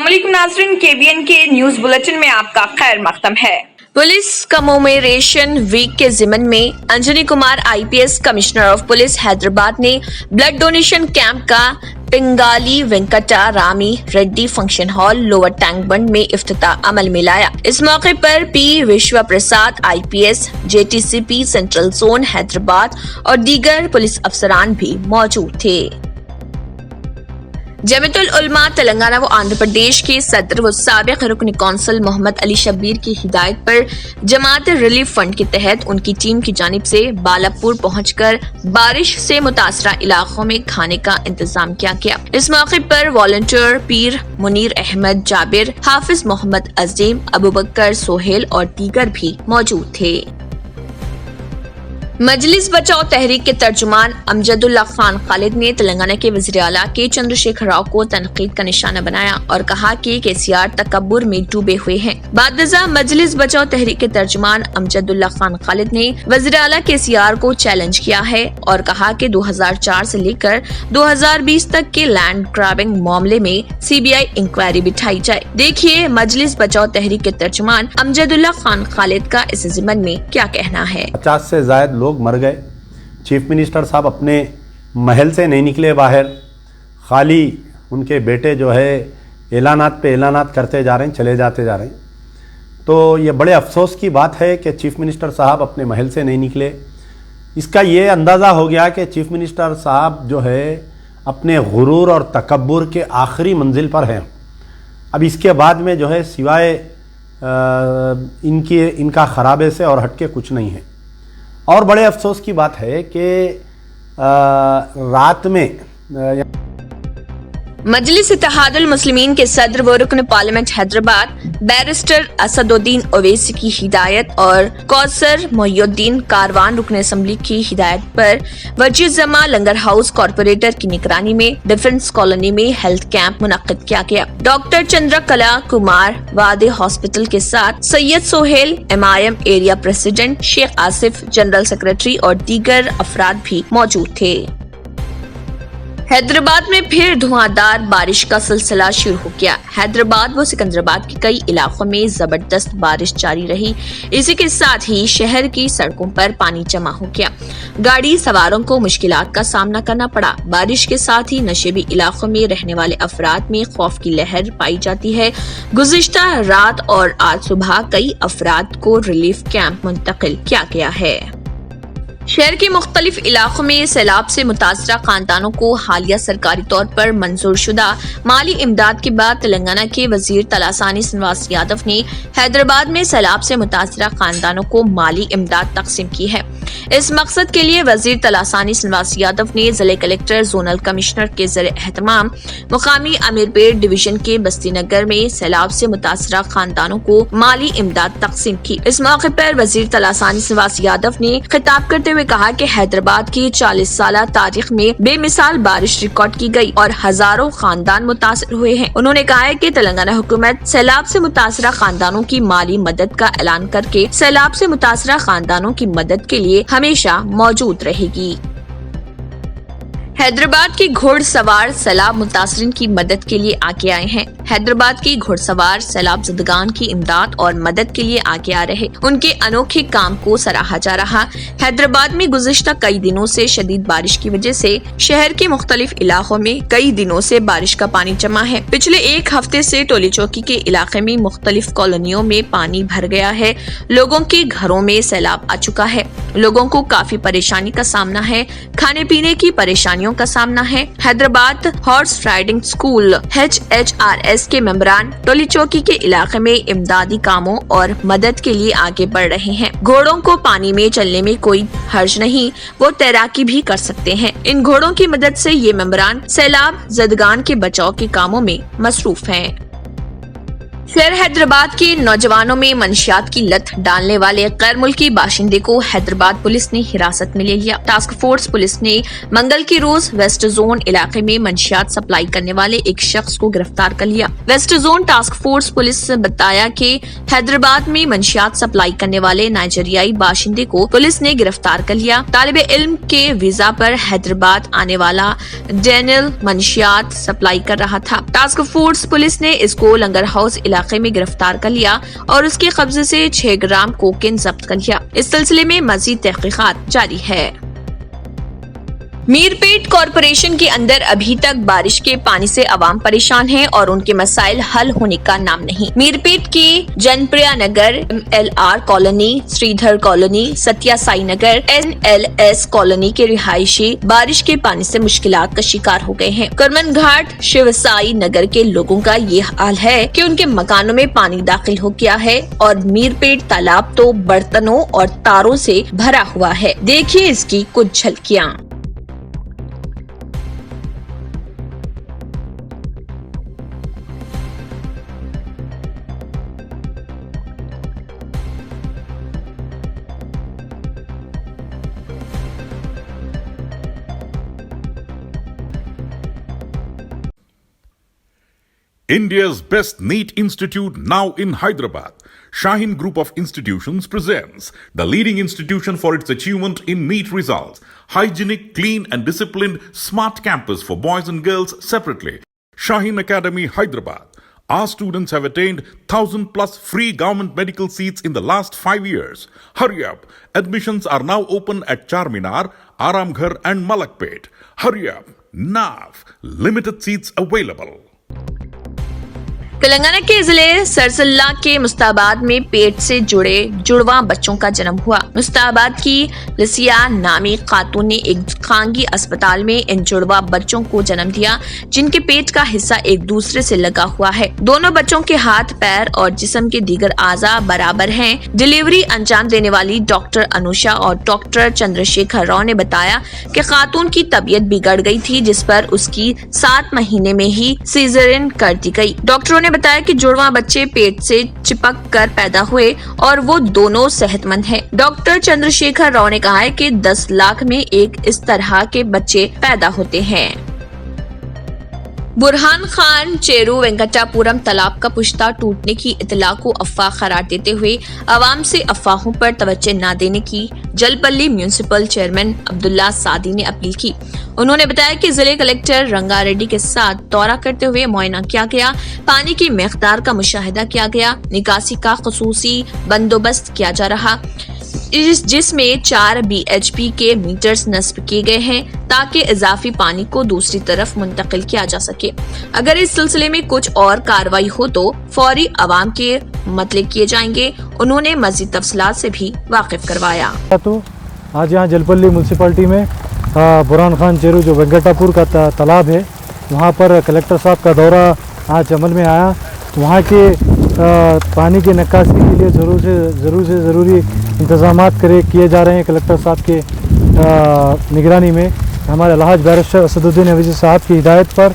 अस्सलाम वालेकुम नाज़रीन, KBN के न्यूज बुलेटिन में आपका खैर मकदम है। पुलिस कमोमेरेशन वीक के जिमन में Anjani Kumar IPS commissioner of police Hyderabad ने ब्लड डोनेशन कैंप का Pingali Venkata Rami Reddy function hall Lower Tank Bund में इफ्तिताह अमल में लाया। इस मौके पर P विश्व प्रसाद IPS, JTCP central zone Hyderabad और दीगर पुलिस अफसरान भी मौजूद थे। जमीयतुल उलमा तेलंगाना व आंध्र प्रदेश के सदर व साबिक रुकन कौंसिल मोहम्मद अली शब्बीर की हिदायत पर जमात रिलीफ फंड के तहत उनकी टीम की जानिब से बालापुर पहुंचकर बारिश से मुतासरा इलाकों में खाने का इंतजाम किया गया। इस मौके पर वॉलंटियर पीर मुनीर अहमद जाबिर, हाफिज मोहम्मद अजीम, अबू बकर सोहेल और दीगर भी मौजूद थे। मजलिस बचाओ तहरीक के तर्जुमान अमजदुल्ला खान खालिद ने तेलंगाना के वज़ीर आला के चंद्रशेखर राव को तनकीद का निशाना बनाया और कहा कि केसीआर तकब्बुर में डूबे हुए हैं। बादजा मजलिस बचाओ तहरीक के तर्जुमान अमजदुल्ला खान खालिद ने वज़ीर आला केसीआर को चैलेंज किया है और कहा कि 2004 से लेकर 2020 तक के लैंड ग्रैबिंग मामले में CBI इंक्वायरी बिठाई जाए। देखिए मजलिस बचाओ तहरीक के तर्जुमान अमजदुल्ला खान खालिद का इस ज़िमन में क्या कहना है। 50 से ज़ायद लोग मर गए। चीफ मिनिस्टर साहब अपने महल से नहीं निकले बाहर, खाली उनके बेटे जो है ऐलानात पे ऐलानात करते जा रहे हैं, चले जाते जा रहे हैं। तो ये बड़े अफसोस की बात है कि चीफ मिनिस्टर साहब अपने महल से नहीं निकले। इसका ये अंदाज़ा हो गया कि चीफ मिनिस्टर साहब जो है अपने गुरूर और तकब्बुर के आखिरी मंजिल पर हैं। अब इसके बाद में जो है सिवाय इनका खराबे से और हटके कुछ नहीं है। और बड़े अफसोस की बात है कि रात में मजलिस इत्तेहादुल मुस्लिमीन के सदर व रुकन पार्लियामेंट हैदराबाद बैरिस्टर असदुद्दीन ओवैसी की हिदायत और कौसर मोहिउद्दीन कारवान रुकन असम्बली की हिदायत पर वजी जमा लंगर हाउस कॉर्पोरेटर की निगरानी में डिफेंस कॉलोनी में हेल्थ कैंप मुनक्किद किया गया। डॉक्टर चंद्रकला कुमार वादे हॉस्पिटल के साथ Syed Sohail MIM area president, Shaikh Asif general secretary और दीगर अफराद भी मौजूद थे। हैदराबाद में फिर धुआंधार बारिश का सिलसिला शुरू हो गया। हैदराबाद व सिकंदराबाद के कई इलाकों में जबरदस्त बारिश जारी रही। इसी के साथ ही शहर की सड़कों पर पानी जमा हो गया। गाड़ी सवारों को मुश्किलात का सामना करना पड़ा। बारिश के साथ ही नशेबी इलाकों में रहने वाले अफराद में खौफ की लहर पाई जाती है। गुज़िश्ता रात और आज सुबह कई अफराद को रिलीफ कैंप मुंतकिल किया गया है। शहर के मुख्तलिफ इलाकों में सैलाब से मुतासरा खानदानों को हालिया सरकारी तौर पर मंजूर शुदा माली इमदाद के बाद तेलंगाना के वजीर तलासानी श्रीनिवास यादव ने हैदराबाद में सैलाब से मुतासरा खानदानों को माली इमदाद तकसीम की है। इस मकसद के लिए वजीर तलासानी श्रीनिवास यादव ने जिले कलेक्टर, जोनल कमिश्नर के ज़रिए एहतमाम मुकामी अमीरपेट डिवीजन के बस्ती नगर में सैलाब से मुतासरा खानदानों को माली इमदाद तकसीम की। इस मौके पर वजीर तलासानी श्रीनिवास यादव ने खिताब करते हुए कहा कि हैदराबाद की 40 साल तारीख में बेमिसाल बारिश रिकॉर्ड की गई और हजारों खानदान मुतासर हुए हैं। उन्होंने कहा है कि तेलंगाना हुकूमत सैलाब से मुतासरा खानदानों की माली मदद का ऐलान करके सैलाब से मुतासरा खानदानों की मदद के लिए हमेशा मौजूद रहेगी। हैदराबाद की घुड़सवार सैलाब मुतासरीन की मदद के लिए आगे आए हैं। हैदराबाद की घुड़सवार सैलाब ज़दगान की इमदाद और मदद के लिए आगे आ रहे। उनके अनोखे काम को सराहा जा रहा। हैदराबाद में गुज़िश्ता कई दिनों से शदीद बारिश की वजह से शहर के मुख्तलिफ इलाकों में कई दिनों से बारिश का पानी जमा है। पिछले एक हफ्ते से टोली चौकी के इलाके में मुख्तलिफ कॉलोनियों में पानी भर गया है। लोगों के घरों में सैलाब आ चुका है। लोगों को काफी परेशानी का सामना है। खाने पीने की परेशानियों का सामना है। Hyderabad horse riding school HHRS के मेंबरान टोली चौकी के इलाके में इमदादी कामों और मदद के लिए आगे बढ़ रहे हैं। घोड़ों को पानी में चलने में कोई हर्ज नहीं, वो तैराकी भी कर सकते हैं। इन घोड़ों की मदद से ये मेंबरान सैलाब ज़दगान के बचाव के कामों में मसरूफ हैं। शहर हैदराबाद के नौजवानों में मंशियात की लत डालने वाले गैर मुल्की बाशिंदे को हैदराबाद पुलिस ने हिरासत में ले लिया। टास्क फोर्स पुलिस ने मंगल के रोज वेस्ट जोन इलाके में मंशियात सप्लाई करने वाले एक शख्स को गिरफ्तार कर लिया। West zone task force police ने बताया कि हैदराबाद में मंशियात सप्लाई करने वाले नाइजीरियाई बाशिंदे को पुलिस ने गिरफ्तार कर लिया। तालिबे इल्म के वीजा पर हैदराबाद आने वाला डैनियल मंशियात सप्लाई कर रहा था। टास्क फोर्स पुलिस ने इसको लंगर हाउस इलाके में गिरफ्तार कर लिया और उसके कब्जे से 6 ग्राम कोकेन जब्त कर लिया। इस सिलसिले में मजीद तहकीकात जारी है। मीरपेट कॉरपोरेशन के अंदर अभी तक बारिश के पानी से आवाम परेशान है और उनके मसाइल हल होने का नाम नहीं। मीरपेट के Janapriya Nagar, MLR colony, Sridhar colony, Satya Sai Nagar, NLS colony के रिहायशी बारिश के पानी से मुश्किलात का शिकार हो गए हैं। करमन घाट शिवसाई नगर के लोगों का ये हाल है कि उनके मकानों में पानी दाखिल हो गया है और मीरपेट तालाब तो बर्तनों और तारों से भरा हुआ है। देखिए इसकी कुछ झलकियाँ। India's best NEET institute now in Hyderabad. Shaheen Group of Institutions presents the leading institution for its achievement in NEET results. Hygienic, clean and disciplined smart campus for boys and girls separately. Shaheen Academy, Hyderabad. Our students have attained 1,000 plus free government medical seats in the last 5 years. Hurry up. Admissions are now open at Charminar, Aramghar and Malakpet. Hurry up. Now. Limited seats available. Telangana के जिले सरसल्ला के मुस्ताबाद में पेट से जुड़े जुड़वा बच्चों का जन्म हुआ। मुस्ताबाद की लसिया नामी खातून ने एक खांगी अस्पताल में इन जुड़वा बच्चों को जन्म दिया, जिनके पेट का हिस्सा एक दूसरे से लगा हुआ है। दोनों बच्चों के हाथ, पैर और जिस्म के दीगर आज़ा बराबर हैं। डिलीवरी अंजाम देने वाली डॉक्टर अनुषा और डॉक्टर चंद्रशेखर राव ने बताया कि खातून की तबीयत बिगड़ गई थी, जिस पर उसकी 7 महीने में ही सीजरियन कर दी गई। डॉक्टरों ने बताया कि जुड़वा बच्चे पेट से चिपक कर पैदा हुए और वो दोनों सेहतमंद हैं। डॉक्टर चंद्रशेखर राव ने कहा है कि 10 लाख में एक इस तरह के बच्चे पैदा होते हैं। बुरहान खान चेरू वेंकटापुरम तालाब का पुश्ता टूटने की इतला को अफवाह करार देते हुए आवाम से अफवाहों पर तवज्जो न देने की जलपल्ली म्यूनिसिपल चेयरमैन अब्दुल्ला सादी ने अपील की। उन्होंने बताया कि जिले कलेक्टर रंगा रेड्डी के साथ दौरा करते हुए मुआयना किया गया, पानी की मिकदार का मुशाहिदा किया गया, निकासी का खुसूसी बंदोबस्त किया जा रहा, जिसमें 4 BHP के मीटर्स नस्ब किए गए हैं ताकि इजाफी पानी को दूसरी तरफ मुंतकिल किया जा सके। अगर इस सिलसिले में कुछ और कार्रवाई हो तो फौरी आवाम के मतले किए जाएंगे। उन्होंने मजीद तफसीलात से भी वाकिफ करवाया। तो आज यहाँ जलपल्ली म्यूनसिपलिटी में बुरहान खान चेरू जो वेंकटापुर का तालाब है, वहाँ पर कलेक्टर साहब का दौरा आज अमल में आया। वहाँ के पानी की निकासी के लिए ज़रूरी इंतज़ामात किए जा रहे हैं। कलेक्टर साहब के निगरानी में हमारे अलहाज बैरिस्टर असदुद्दीन अवीज़ी साहब की हिदायत पर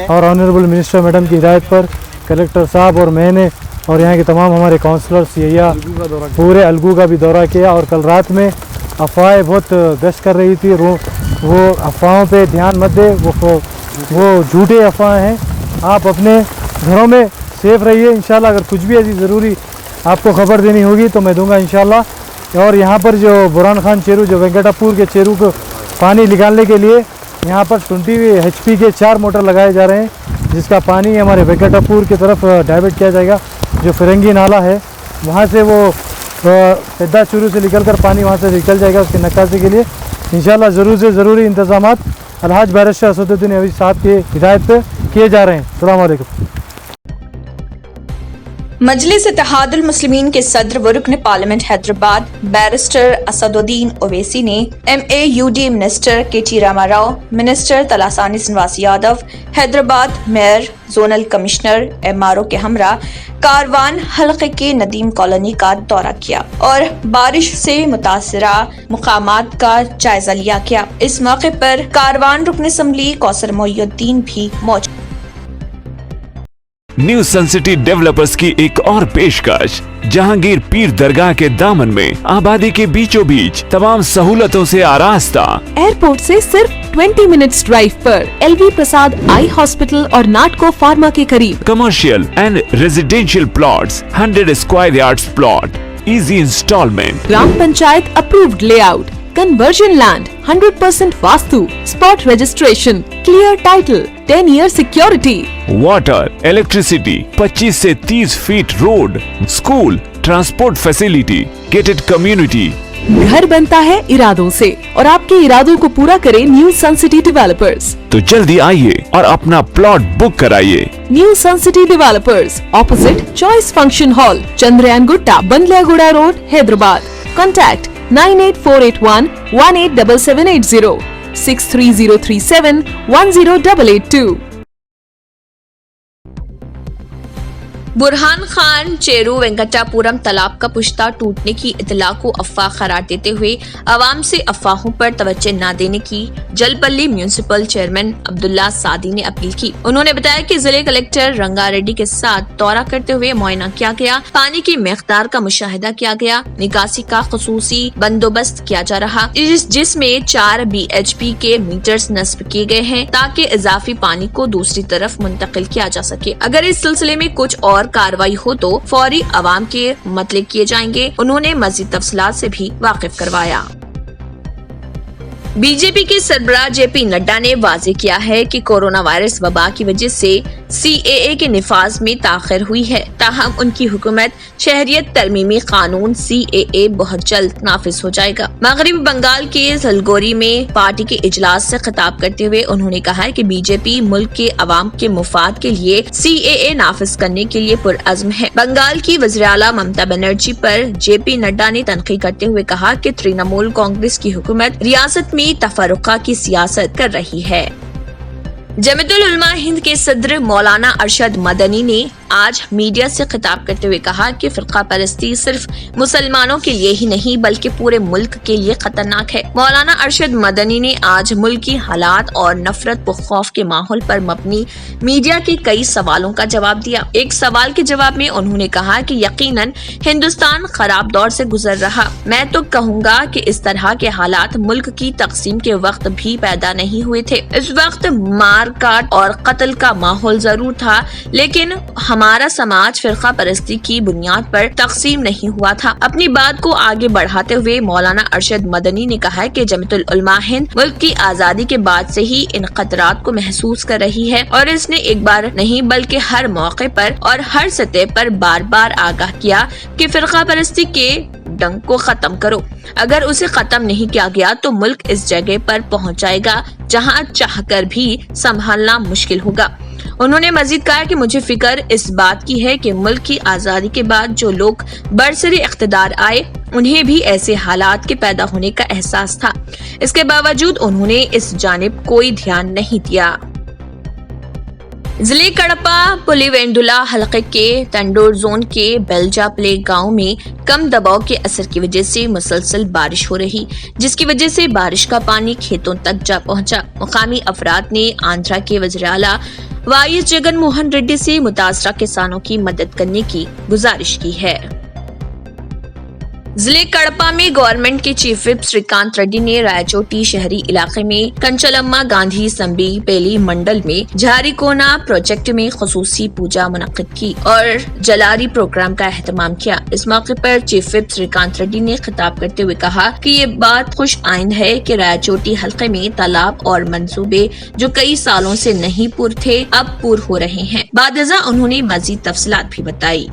और ऑनरेबल मिनिस्टर मैडम की हिदायत पर कलेक्टर साहब और मैंने और यहाँ के तमाम हमारे काउंसलर्स पूरे अलगू का भी दौरा किया। और कल रात में अफवाहें बहुत गश्त कर रही थी, वो अफवाहों पे ध्यान मत दे, वो झूठे अफवाहें हैं। आप अपने घरों में सेफ रहिए। इंशाल्लाह अगर कुछ भी ऐसी ज़रूरी आपको खबर देनी होगी तो मैं दूंगा इंशाल्लाह। और यहाँ पर जो बुरहान खान चेरू जो वेंकटापुर के चेरू को पानी निकालने के लिए यहाँ पर 20 HP के 4 मोटर लगाए जा रहे हैं, जिसका पानी हमारे वेंकटापुर की तरफ डाइवर्ट किया जाएगा। जो फिरंगी नाला है वहाँ से वो पेद्दा चूरू से निकल कर पानी वहाँ से निकल जाएगा उसकी निकासी के लिए। इंशाल्लाह ज़रूरी इंतज़ामात अलहाज बैरिस्टर असदुद्दीन अवीज़ी साहब की हिदायत पे किए जा रहे हैं। अस्सलाम वालेकुम। मजलिस इत्तेहादुल मुस्लिमीन के सदर व रुकन पार्लियामेंट हैदराबाद बैरिस्टर असदुद्दीन ओवैसी ने MAUD minister KT Ramarao, minister Talasani Srinivas Yadav, Hyderabad mayor, zonal commissioner MRO के हमरा कारवान हल्के के नदीम कॉलोनी का दौरा किया और बारिश से मुतासरा मुकामात का जायजा लिया गया। इस मौके पर कारवान रुकन असम्बली कौसर मोहिउद्दीन भी मौजूद। न्यू सन सिटी डेवलपर्स की एक और पेशकश। जहांगीर पीर दरगाह के दामन में आबादी के बीचों बीच तमाम सहूलतों से आरास्ता। एयरपोर्ट से सिर्फ 20 मिनट्स ड्राइव पर LV प्रसाद आई हॉस्पिटल और नाटको फार्मा के करीब। Commercial and residential plots, 100 square yards plot, easy instalment. ग्राम panchayat approved layout, conversion land, 100% vastu, spot registration, clear title, 10 year security. Water, electricity, 25 से 30 feet road, school, transport facility, gated community. घर बनता है इरादों से और आपके इरादों को पूरा करे न्यू सन सिटी डेवलपर्स। तो जल्दी आइए और अपना प्लॉट बुक कराइए। New Sun City Developers, opposite choice function hall, Chandrayangutta, Bandlaguda road, Hyderabad. Contact 9848118780, 63037108882। Burhan Khan Cheru Venkatapuram तालाब का पुश्ता टूटने की इतला को अफवाह करार देते हुए आवाम से अफवाहों पर तवज्जो न देने की जलपल्ली म्यूनिसिपल चेयरमैन अब्दुल्ला सादी ने अपील की। उन्होंने बताया कि जिले कलेक्टर रंगारेड्डी के साथ दौरा करते हुए मुआयना किया गया, पानी की मिकदार का मुशाहिदा किया गया, निकासी का खुसूसी बंदोबस्त किया जा रहा, जिसमें 4 BHP के मीटर्स नस्ब किए गए हैं ताकि इजाफी पानी को दूसरी तरफ मुंतकिल किया जा सके। अगर इस सिलसिले में कुछ और कार्रवाई हो तो फौरी अवाम के मतले किए जाएंगे। उन्होंने मजीद तफसीलात से भी वाकिफ करवाया। बीजेपी के सरबराह JP नड्डा ने वाजे किया है कि कोरोना वायरस वबा की वजह से CAA के निफाज में ताखिर हुई है, ताहम उनकी हुकूमत शहरियत तरमीमी कानून CAA बहुत जल्द नाफिज हो जाएगा। मगरबी बंगाल के जलगोरी में पार्टी के इजलास से खिताब करते हुए उन्होंने कहा है कि बीजेपी मुल्क के अवाम के मुफाद के लिए CAA नाफिज करने के लिए पुरअज़्म है। बंगाल की वज़ीर आला ममता बनर्जी पर JP नड्डा ने तनकीद करते हुए कहा कि तृणमूल कांग्रेस की हुकूमत रियासत में तफर्रुका की सियासत कर रही है। जमीयतुल उलमा हिंद के सदर मौलाना अरशद मदनी ने आज मीडिया से खिताब करते हुए कहा कि फिरका परस्ती सिर्फ मुसलमानों के लिए ही नहीं बल्कि पूरे मुल्क के लिए खतरनाक है। मौलाना अरशद मदनी ने आज मुल्की हालात और नफरत व खौफ के माहौल पर मबनी मीडिया के कई सवालों का जवाब दिया। एक सवाल के जवाब में उन्होंने कहा कि यकीनन हिंदुस्तान खराब दौर से गुजर रहा। मैं तो कहूँगा कि इस तरह के हालात मुल्क की तकसीम के वक्त भी पैदा नहीं हुए थे। इस वक्त मार काट और कत्ल का माहौल जरूर था, लेकिन हमारा समाज फिरका परस्ती की बुनियाद पर तकसीम नहीं हुआ था। अपनी बात को आगे बढ़ाते हुए मौलाना अरशद मदनी ने कहा कि जमीयतुल उलमा हिंद मुल्क की आजादी के बाद से ही इन खतरात को महसूस कर रही है और इसने एक बार नहीं बल्कि हर मौके पर और हर सतह पर बार बार आगाह किया कि फिरका परस्ती के डंक को खत्म करो। अगर उसे खत्म नहीं किया गया तो मुल्क इस जगह पर पहुंच जाएगा जहां चाहकर भी संभालना मुश्किल होगा। उन्होंने मजीद कहा कि मुझे फिक्र इस बात की है कि मुल्क की आजादी के बाद जो लोग बरसरे इख्तिदार आए उन्हें भी ऐसे हालात के पैदा होने का एहसास था। इसके बावजूद उन्होंने इस जानिब कोई ध्यान नहीं दिया। जिले कड़पा पुलिवेंदुला हलके के तंडोर जोन के बेलजा प्ले गांव में कम दबाव के असर की वजह से मुसलसल बारिश हो रही, जिसकी वजह से बारिश का पानी खेतों तक जा पहुंचा। मुकामी अफराद ने आंध्रा के वज़ीर आला YS जगन मोहन रेड्डी से मुतासरा किसानों की मदद करने की गुजारिश की है। जिले कड़पा में गवर्नमेंट के चीफ विप श्रीकांत रेड्डी ने रायचोटी शहरी इलाके में कंचलम्मा गांधी संबी पेली मंडल में झारीकोना प्रोजेक्ट में खुसूसी पूजा मुनक्किद की और जलारी प्रोग्राम का एहतमाम किया। इस मौके पर चीफ विप श्रीकांत रेड्डी ने खिताब करते हुए कहा कि ये बात खुश आइंद है कि रायचोटी हल्के में तालाब और मंसूबे जो कई सालों से नहीं पूर थे अब पूर हो रहे हैं। बादजा उन्होंने मजीद तफसीलात भी बताई।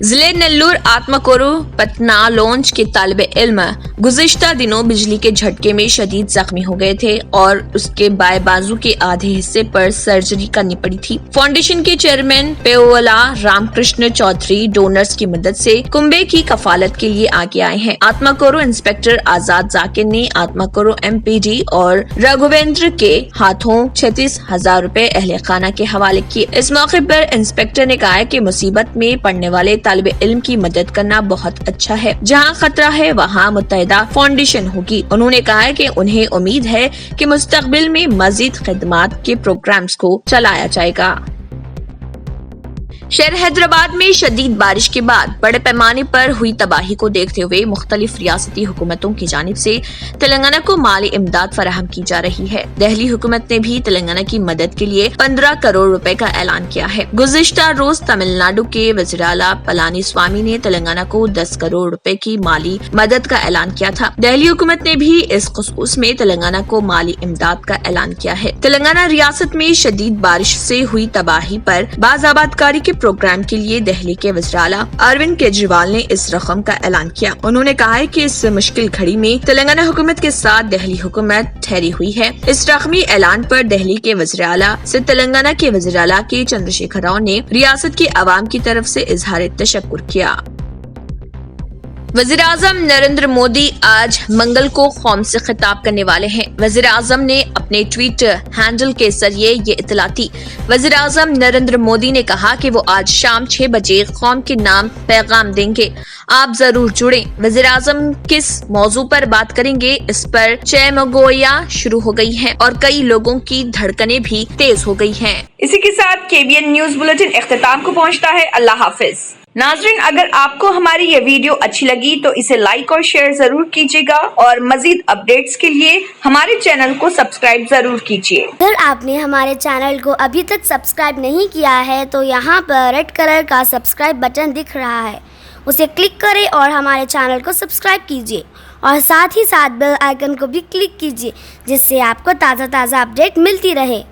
जिले नेल्लूर आत्मकोरू पटना लॉन्च के तालिबे इल्म गुज़िश्ता दिनों बिजली के झटके में शदीद जख्मी हो गए थे और उसके बाएं बाजू के आधे हिस्से पर सर्जरी करनी पड़ी थी। फाउंडेशन के चेयरमैन पेओला रामकृष्ण चौधरी डोनर्स की मदद से कुंबे की कफालत के लिए आगे आए हैं। आत्मकोरू इंस्पेक्टर आजाद जाकिर ने आत्मकोरू MPD और रघुवेंद्र के हाथों 36,000 रुपए अहले खाना के हवाले किए। इस मौके पर इंस्पेक्टर ने कहा कि मुसीबत में पड़ने वाले तालिबे इल्म की मदद करना बहुत अच्छा है। जहां खतरा है वहां मुत्तहिदा फाउंडेशन होगी। उन्होंने कहा कि उन्हें उम्मीद है कि मुस्तकबिल में मजीद खिदमात के प्रोग्राम्स को चलाया जाएगा। शहर हैदराबाद में शदीद बारिश के बाद बड़े पैमाने पर हुई तबाही को देखते हुए मुख्तलिफ रियासती हुकूमतों की जानिब से तेलंगाना को माली इमदाद फराहम की जा रही है। दिल्ली हुकूमत ने भी तेलंगाना की मदद के लिए 15 करोड़ रुपए का ऐलान किया है। गुज़िश्ता रोज तमिलनाडु के वज़ीर आला पलानी स्वामी ने तेलंगाना को 10 करोड़ रुपए की माली मदद का ऐलान किया था। दिल्ली हुकूमत ने भी इस खुसूस में तेलंगाना को माली इमदाद का ऐलान किया है। तेलंगाना रियासत में शदीद बारिश से हुई तबाही पर बाज़ाबादकारी के प्रोग्राम के लिए दिल्ली के वज़ीर आला अरविंद केजरीवाल ने इस रकम का ऐलान किया। उन्होंने कहा है कि इस मुश्किल घड़ी में तेलंगाना हुकूमत के साथ दिल्ली हुकूमत ठहरी हुई है। इस रकमी ऐलान पर दिल्ली के वज़ीर आला से तेलंगाना के वज़ीर आला के चंद्रशेखर राव ने रियासत की आवाम की तरफ से इजहार तशक्कुर किया। वज़ीर आज़म नरेंद्र मोदी आज मंगल को कौम से खिताब करने वाले हैं। वज़ीर आज़म ने अपने ट्वीट हैंडल के जरिए ये इत्तला दी। वज़ीर आज़म नरेंद्र मोदी ने कहा कि वो आज शाम 6 बजे कौम के नाम पैगाम देंगे, आप जरूर जुड़ें। वज़ीर आज़म किस मौजू पर बात करेंगे, इस पर चैमगोया शुरू हो गई है और कई लोगों की धड़कनें भी तेज हो गई हैं। इसी के साथ KBN न्यूज बुलेटिन इख्तिताम को पहुंचता है। अल्लाह हाफिज। नाज़रीन, अगर आपको हमारी ये वीडियो अच्छी लगी तो इसे लाइक और शेयर जरूर कीजिएगा और मजीद अपडेट्स के लिए हमारे चैनल को सब्सक्राइब जरूर कीजिए। अगर आपने हमारे चैनल को अभी तक सब्सक्राइब नहीं किया है तो यहाँ पर रेड कलर का सब्सक्राइब बटन दिख रहा है, उसे क्लिक करें और हमारे चैनल को सब्सक्राइब कीजिए और साथ ही साथ बेल आइकन को भी क्लिक कीजिए, जिससे आपको ताज़ा अपडेट मिलती रहे।